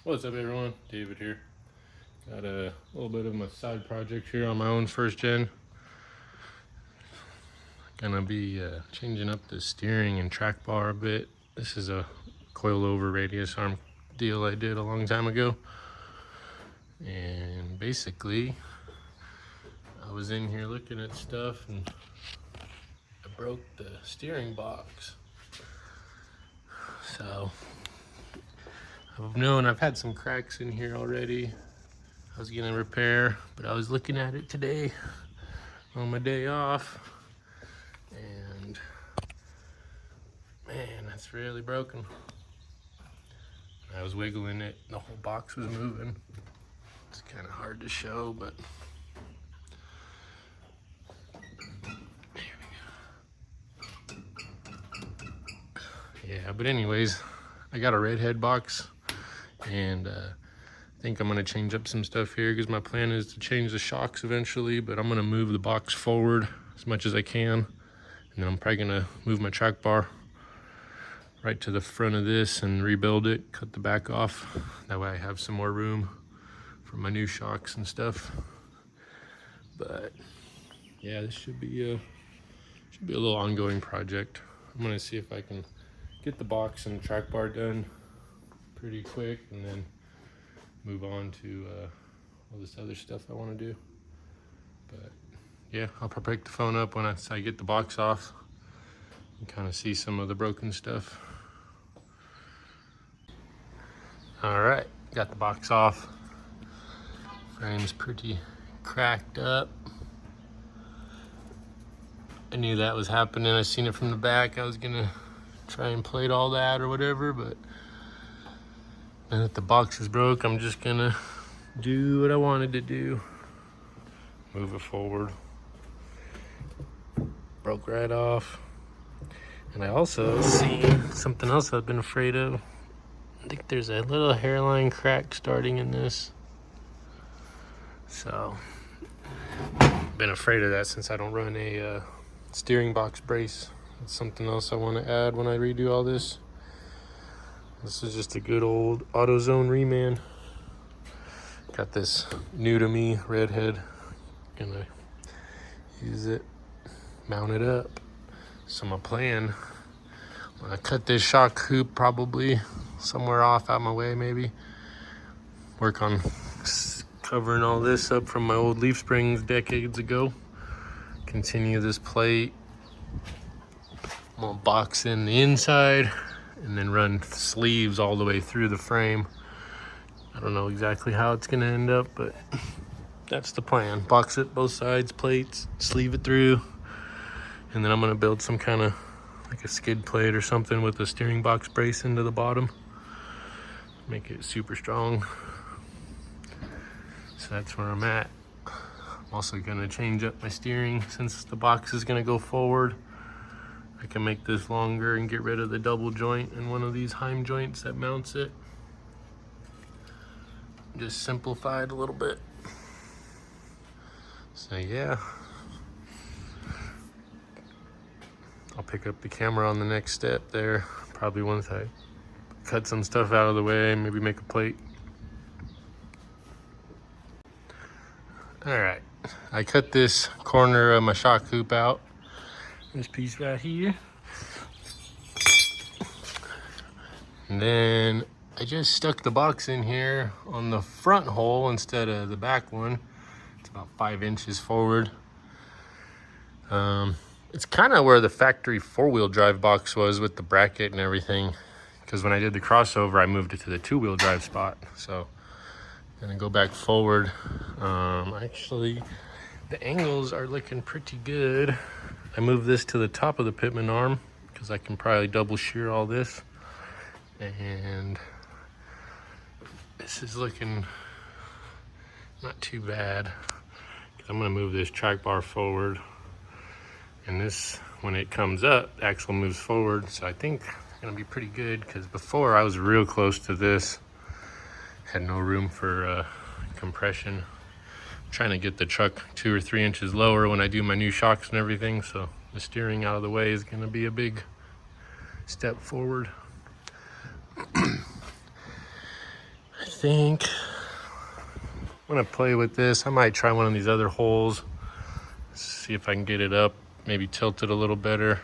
What's up, everyone? David here. Got a little bit of my side project here on my own first gen. Gonna be changing up the steering and track bar a bit. This is a coilover radius arm deal I did a long time ago. And basically, I was in here looking at stuff and I broke the steering box. So I've had some cracks in here already. I was gonna repair, but I was looking at it today on my day off, and man, that's really broken. I was wiggling it, the whole box was moving. It's kind of hard to show, but there we go. Yeah, but anyways, I got a redhead box, and I think I'm gonna change up some stuff here because my plan is to change the shocks eventually, but I'm gonna move the box forward as much as I can. And then I'm probably gonna move my track bar right to the front of this and rebuild it, cut the back off. That way I have some more room for my new shocks and stuff. But yeah, this should be a little ongoing project. I'm gonna see if I can get the box and track bar done pretty quick and then move on to all this other stuff I want to do. But yeah, I'll probably pick the phone up when I get the box off and kind of see some of the broken stuff. All right, got the box off. Frame's pretty cracked up. I knew that was happening. I seen it from the back. I was gonna try and plate all that or whatever, but now that the box is broke, I'm just gonna do what I wanted to do. Move it forward. Broke right off. And I also see something else I've been afraid of. I think there's a little hairline crack starting in this. So, been afraid of that since I don't run a steering box brace. It's something else I want to add when I redo all this. This is just a good old AutoZone reman. Got this new to me redhead. Gonna use it, mount it up. So my plan, when I cut this shock hoop probably somewhere off out my way maybe, work on covering all this up from my old leaf springs decades ago. Continue this plate. I'm gonna box in the inside and then run sleeves all the way through the frame. I don't know exactly how it's gonna end up, but that's the plan. Box it both sides, plates, sleeve it through, and then I'm gonna build some kind of like a skid plate or something with a steering box brace into the bottom. Make it super strong. So that's where I'm at. I'm also gonna change up my steering since the box is gonna go forward. I can make this longer and get rid of the double joint in one of these Heim joints that mounts it. Just simplify it a little bit. So yeah, I'll pick up the camera on the next step there. Probably once I cut some stuff out of the way, maybe make a plate. All right, I cut this corner of my shock hoop out. This piece right here. And then I just stuck the box in here on the front hole instead of the back one. It's about 5 inches forward. It's kind of where the factory 4-wheel drive box was with the bracket and everything. Because when I did the crossover, I moved it to the 2-wheel drive spot. So I'm gonna go back forward. Actually, the angles are looking pretty good. I moved this to the top of the pitman arm because I can probably double shear all this. And this is looking not too bad. I'm gonna move this track bar forward. And this, when it comes up, the axle moves forward. So I think it's gonna be pretty good because before I was real close to this. Had no room for compression. Trying to get the truck 2 or 3 inches lower when I do my new shocks and everything, so the steering out of the way is going to be a big step forward. I think I'm gonna play with this. I might try one of these other holes, see if I can get it up, maybe tilt it a little better,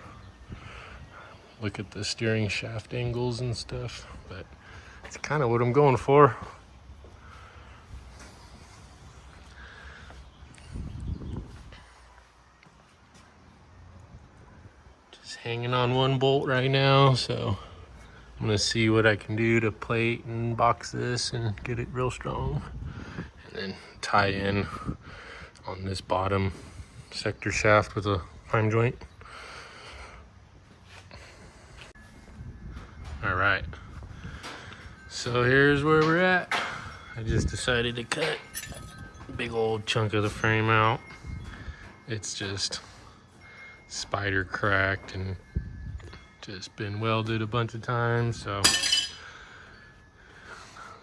look at the steering shaft angles and stuff, but it's kind of what I'm going for. Just hanging on one bolt right now, so I'm gonna see what I can do to plate and box this and get it real strong, and then tie in on this bottom sector shaft with a prime joint. All right, so here's where we're at. I just decided to cut a big old chunk of the frame out. It's just spider cracked and just been welded a bunch of times, so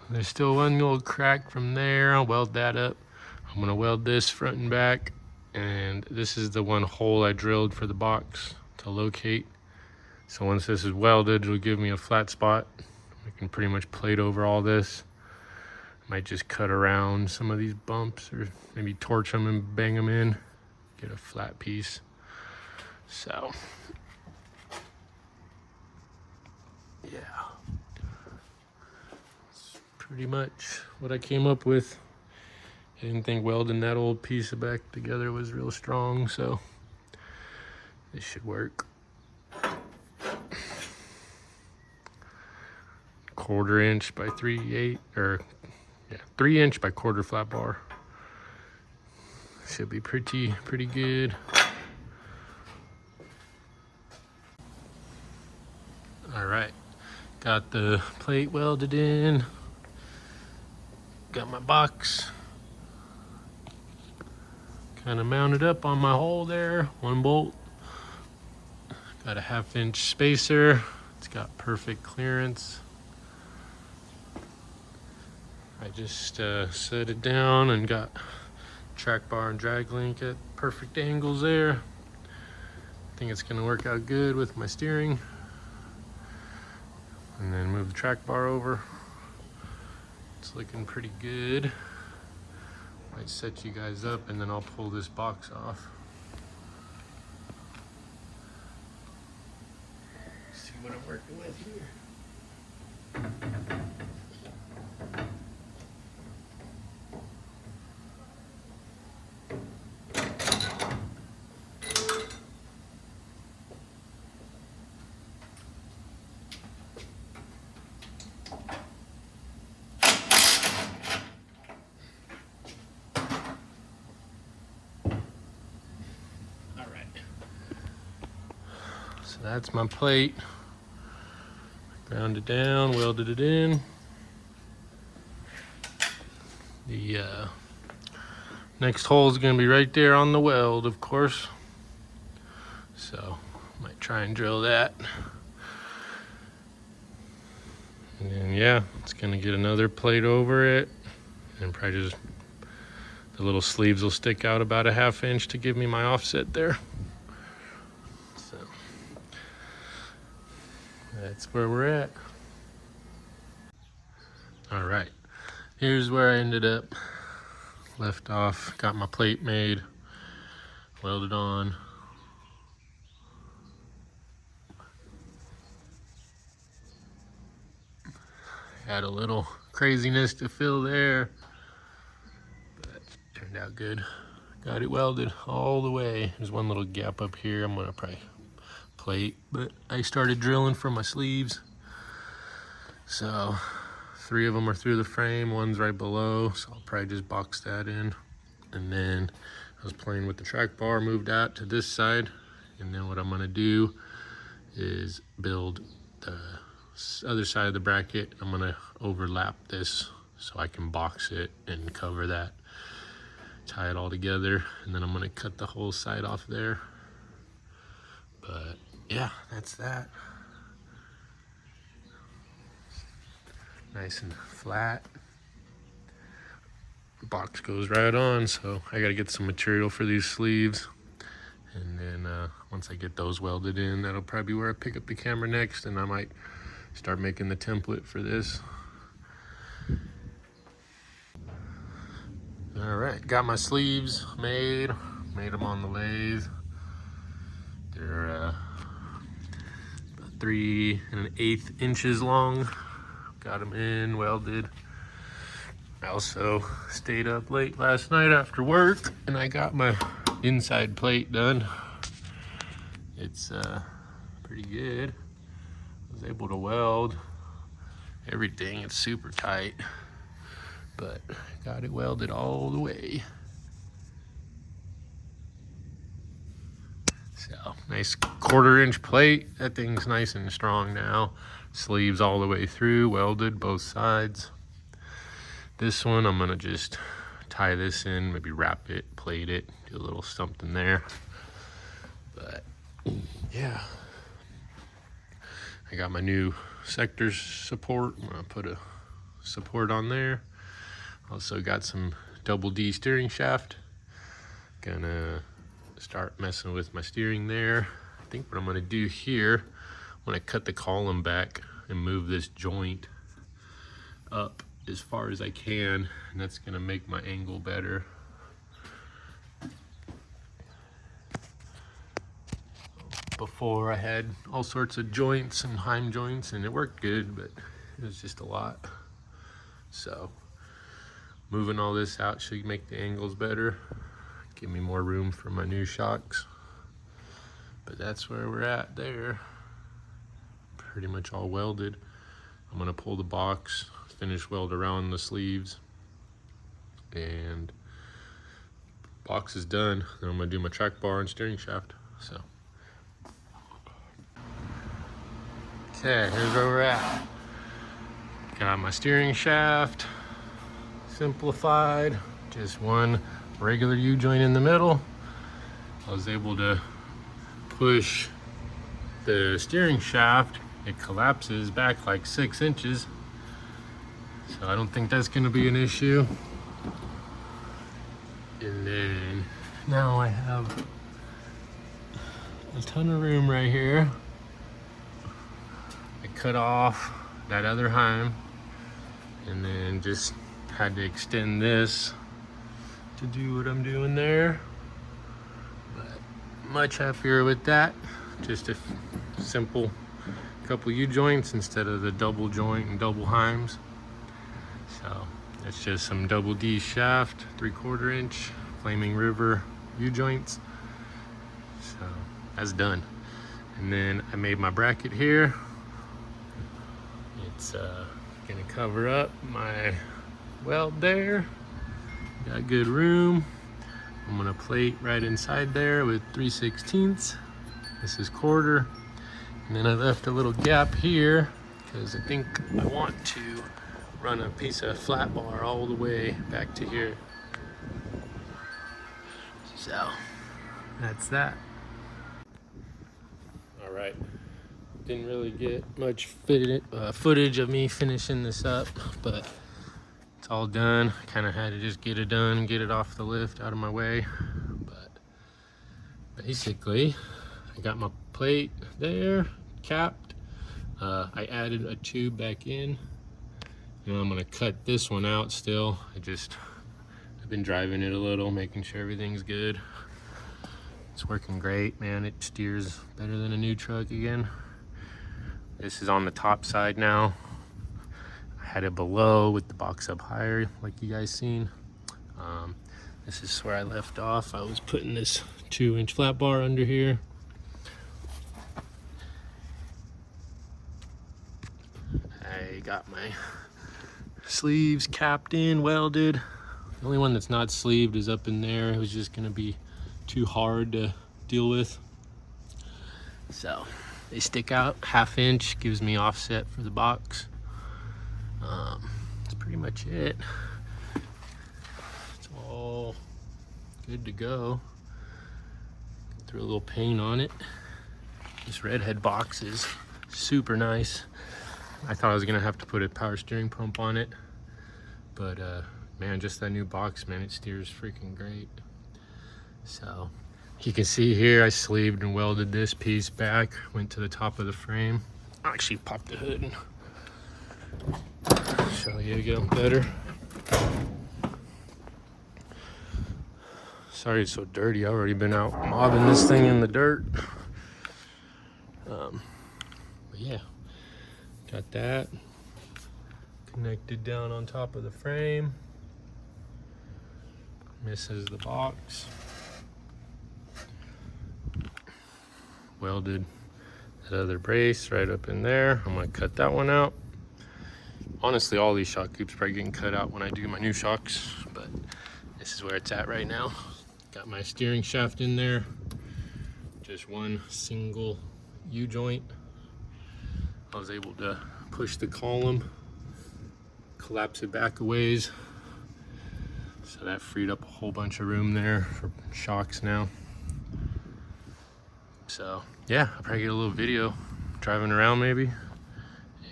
there's still one little crack from there. I'll weld that up. I'm gonna weld this front and back, and this is the one hole I drilled for the box to locate. So once this is welded, it'll give me a flat spot. I can pretty much plate over all this. Might just cut around some of these bumps, or maybe torch them and bang them in, get a flat piece. So yeah, that's pretty much what I came up with. I didn't think welding that old piece of back together was real strong, so this should work. 1/4 inch by 3/8, or yeah, 3 inch by 1/4 flat bar. Should be pretty good. All right, got the plate welded in, got my box kind of mounted up on my hole there, one bolt. Got a 1/2 inch spacer. It's got perfect clearance. I just set it down and got track bar and drag link at perfect angles there. I think it's gonna work out good with my steering. And then move the track bar over. It's looking pretty good. Might set you guys up and then I'll pull this box off. See what I'm working with here. So that's my plate. Ground it down, welded it in. The next hole is going to be right there on the weld, of course. So might try and drill that. And then yeah, it's going to get another plate over it, and probably just the little sleeves will stick out about a 1/2 inch to give me my offset there. So that's where we're at. All right, here's where I ended up. Left off, got my plate made, welded on. Had a little craziness to fill there, but turned out good. Got it welded all the way. There's one little gap up here I'm gonna probably plate, but I started drilling for my sleeves. So 3 of them are through the frame, one's right below, so I'll probably just box that in. And then I was playing with the track bar, moved out to this side, and then what I'm gonna do is build the other side of the bracket. I'm gonna overlap this so I can box it and cover that, tie it all together, and then I'm gonna cut the whole side off there. But yeah, that's that. Nice and flat. The box goes right on, so I gotta get some material for these sleeves. And then once I get those welded in, that'll probably be where I pick up the camera next, and I might start making the template for this. All right, got my sleeves made them on the lathe. They're about 3 1/8 inches long. Got them in, welded. I also stayed up late last night after work and I got my inside plate done. It's pretty good. I was able to weld everything. It's super tight, but got it welded all the way. So nice 1/4 inch plate. That thing's nice and strong now. Sleeves all the way through, welded both sides. This one I'm gonna just tie this in, maybe wrap it, plate it, do a little something there. But yeah, I got my new sectors support. I'm gonna put a support on there. Also got some double D steering shaft. Gonna start messing with my steering there. I think what I'm gonna do here, I'm gonna cut the column back and move this joint up as far as I can, and that's gonna make my angle better. Before I had all sorts of joints and heim joints and it worked good, but it was just a lot. So moving all this out should make the angles better, give me more room for my new shocks. But that's where we're at there. Pretty much all welded. I'm gonna pull the box, finish weld around the sleeves, and box is done. Then I'm gonna do my track bar and steering shaft. So okay, here's where we're at. Got my steering shaft simplified, just one regular U-joint in the middle. I was able to push the steering shaft, it collapses back like 6 inches. So I don't think that's gonna be an issue. And then now I have a ton of room right here. I cut off that other heim and then just had to extend this to do what I'm doing there. But much happier with that. Just a simple couple U-joints instead of the double joint and double heims. So it's just some double D shaft, 3/4 inch Flaming River U-joints. So that's done. And then I made my bracket here. It's gonna cover up my weld there. Got good room. I'm gonna plate right inside there with 3/16. This is 1/4. And then I left a little gap here because I think I want to run a piece of flat bar all the way back to here. So that's that. All right, didn't really get much footage of me finishing this up, but it's all done. Kind of had to just get it done, get it off the lift, out of my way. But basically, I got my plate there, capped. I added a tube back in. And I'm gonna cut this one out still. I've been driving it a little, making sure everything's good. It's working great, man. It steers better than a new truck again. This is on the top side now. I had it below with the box up higher, like you guys seen. This is where I left off. I was putting this 2-inch flat bar under here. I got my sleeves capped in, welded. The only one that's not sleeved is up in there. It was just gonna be too hard to deal with. So they stick out 1/2 inch, gives me offset for the box. That's pretty much it. It's all good to go. Threw a little paint on it. This redhead box is super nice. I thought I was gonna have to put a power steering pump on it, but man, just that new box, man, it steers freaking great. So you can see here, I sleeved and welded this piece back, went to the top of the frame. I'll actually pop the hood and show you again better. Sorry it's so dirty. I've already been out mobbing this thing in the dirt. But yeah, got that connected down on top of the frame. Misses the box. Welded that other brace right up in there. I'm gonna cut that one out. Honestly, all these shock coops probably getting cut out when I do my new shocks, but this is where it's at right now. Got my steering shaft in there. Just one single U-joint. I was able to push the column, collapse it back a ways. So that freed up a whole bunch of room there for shocks now. So yeah, I'll probably get a little video driving around maybe.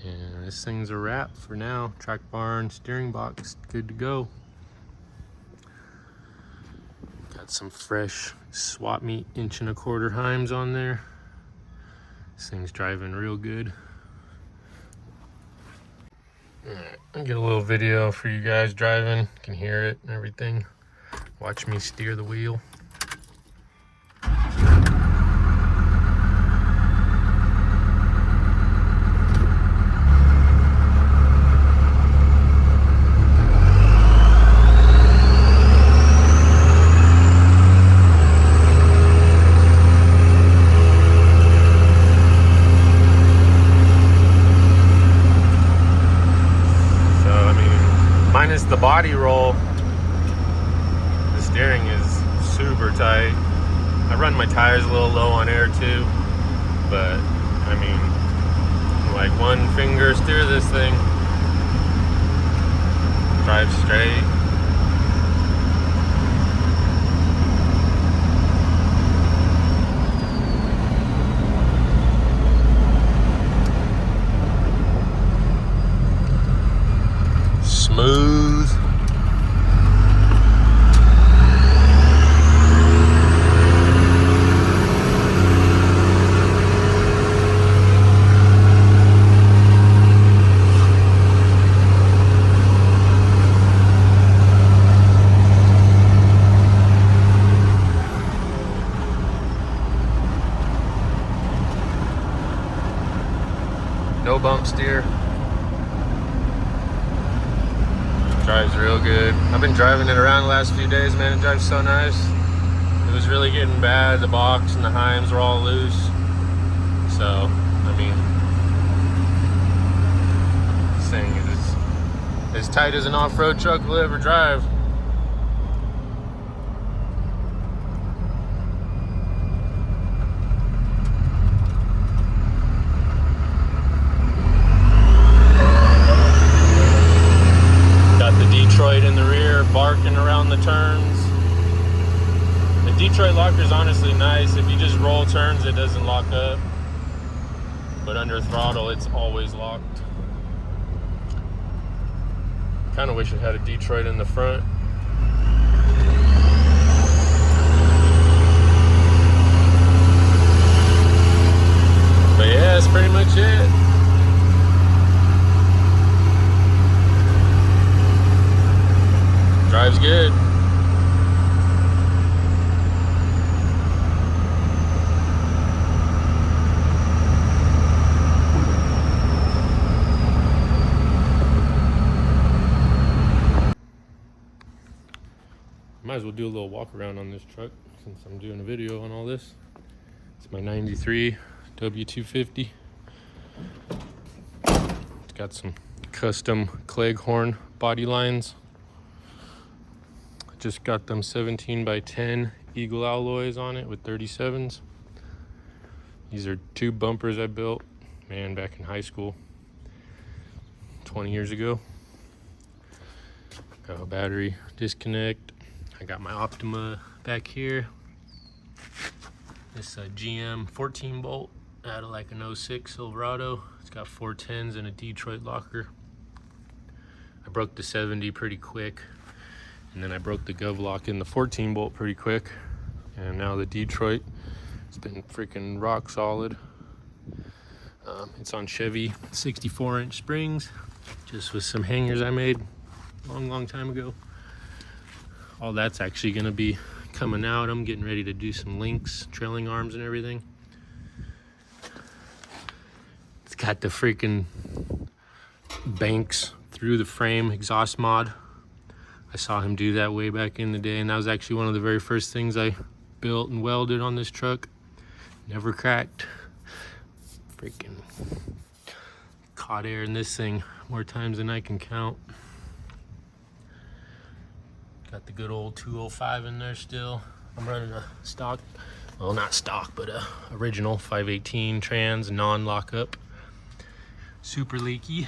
And this thing's a wrap for now. Track bar and steering box, good to go. Got some fresh swap meet 1¼ inch Heims on there. This thing's driving real good. Alright, I'll get a little video for you guys driving. You can hear it and everything. Watch me steer the wheel. Minus the body roll, the steering is super tight. I run my tires a little low on air too, but I mean, like one finger steer this thing, drive straight. Smooth. No bump steer. Drives real good. I've been driving it around the last few days, man. It drives so nice. It was really getting bad. The box and the Heims were all loose. So, I mean, this thing is as tight as an off-road truck will ever drive. Detroit in the rear, barking around the turns. The Detroit locker is honestly nice. If you just roll turns, it doesn't lock up. But under throttle, it's always locked. Kind of wish it had a Detroit in the front. But yeah, that's pretty much it. Drives good. Might as well do a little walk around on this truck since I'm doing a video on all this. It's my 93 W250. It's got some custom Cleghorn body lines. Just got them 17x10 Eagle alloys on it with 37s. These are 2 bumpers I built, man, back in high school, 20 years ago. Got a battery disconnect. I got my Optima back here. This GM 14 bolt out of like an 06 Silverado. It's got 410s and a Detroit locker. I broke the 70 pretty quick. And then I broke the gov lock in the 14 bolt pretty quick. And now the Detroit, it's been freaking rock solid. It's on Chevy 64-inch springs, just with some hangers I made long time ago. All that's actually gonna be coming out. I'm getting ready to do some links, trailing arms and everything. It's got the freaking banks through the frame exhaust mod. I saw him do that way back in the day, and that was actually one of the very first things I built and welded on this truck. Never cracked. Freaking caught air in this thing more times than I can count. Got the good old 205 in there still. I'm running a stock, well, not stock, but a original 518 trans non-lockup. Super leaky.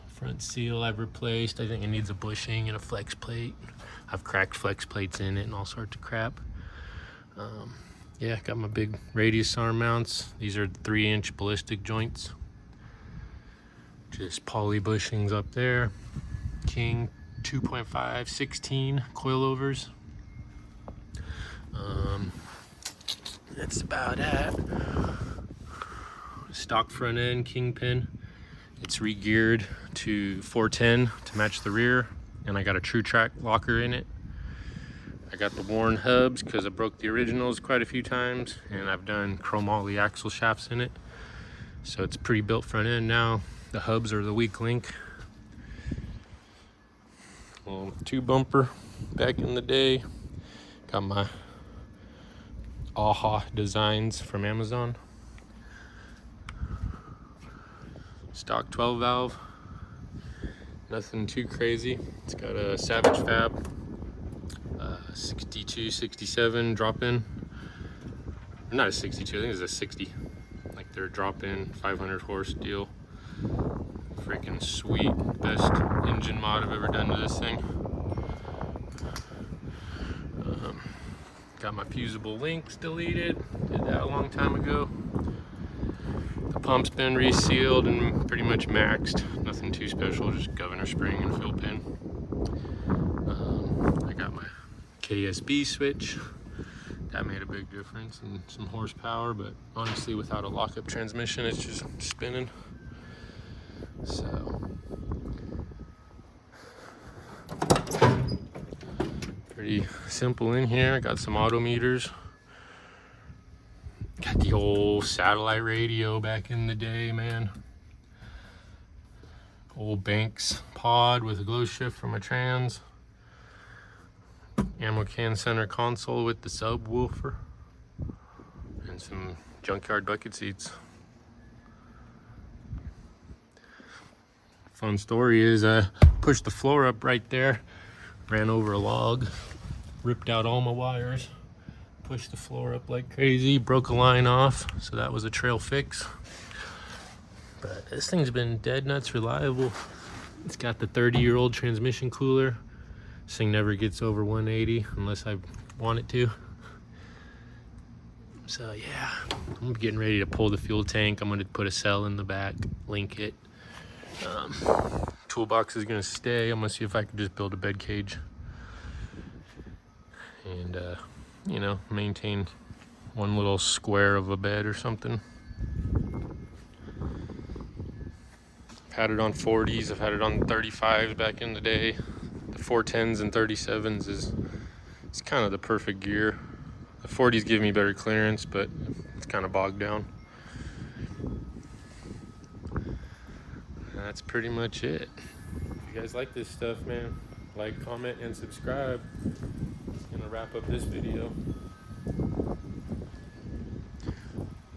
Front seal I've replaced. I think it needs a bushing and a flex plate. I've cracked flex plates in it and all sorts of crap. Yeah, got my big radius arm mounts. These are 3-inch ballistic joints. Just poly bushings up there. King 2.5 16 coilovers. That's about it. Stock front end kingpin. It's re-geared to 410 to match the rear, and I got a True Track locker in it. I got the worn hubs because I broke the originals quite a few times, and I've done chromoly axle shafts in it, so it's pretty built front end now. The hubs are the weak link. Well, 2 bumper back in the day. Got my AHA designs from Amazon. Stock 12 valve, nothing too crazy. It's got a Savage Fab 62, 67 drop-in. Not a 62, I think it's a 60. Like their drop-in 500 horse deal. Freaking sweet, best engine mod I've ever done to this thing. Got my fusible links deleted, did that a long time ago. The pump's been resealed and pretty much maxed. Nothing too special, just governor spring and fill pin. I got my KSB switch. That made a big difference and some horsepower, but honestly without a lockup transmission it's just spinning. So pretty simple in here. I got some auto meters. Got the old satellite radio back in the day, man. Old Banks pod with a glow shift for my trans. Ammo can center console with the subwoofer. And some junkyard bucket seats. Fun story is I pushed the floor up right there, ran over a log, ripped out all my wires, pushed the floor up like crazy, broke a line off, so that was a trail fix. But this thing's been dead nuts reliable. It's got the 30-year-old transmission cooler. This thing never gets over 180 unless I want it to. So yeah, I'm getting ready to pull the fuel tank. I'm gonna put a cell in the back, link it. Toolbox is gonna stay. I'm gonna see if I can just build a bed cage and you know, maintain one little square of a bed or something. I've had it on 40s, I've had it on 35s back in the day. The 410s and 37s it's kind of the perfect gear. The 40s give me better clearance, but it's kind of bogged down. That's pretty much it. If you guys like this stuff, man, like, comment, and subscribe. Gonna wrap up this video.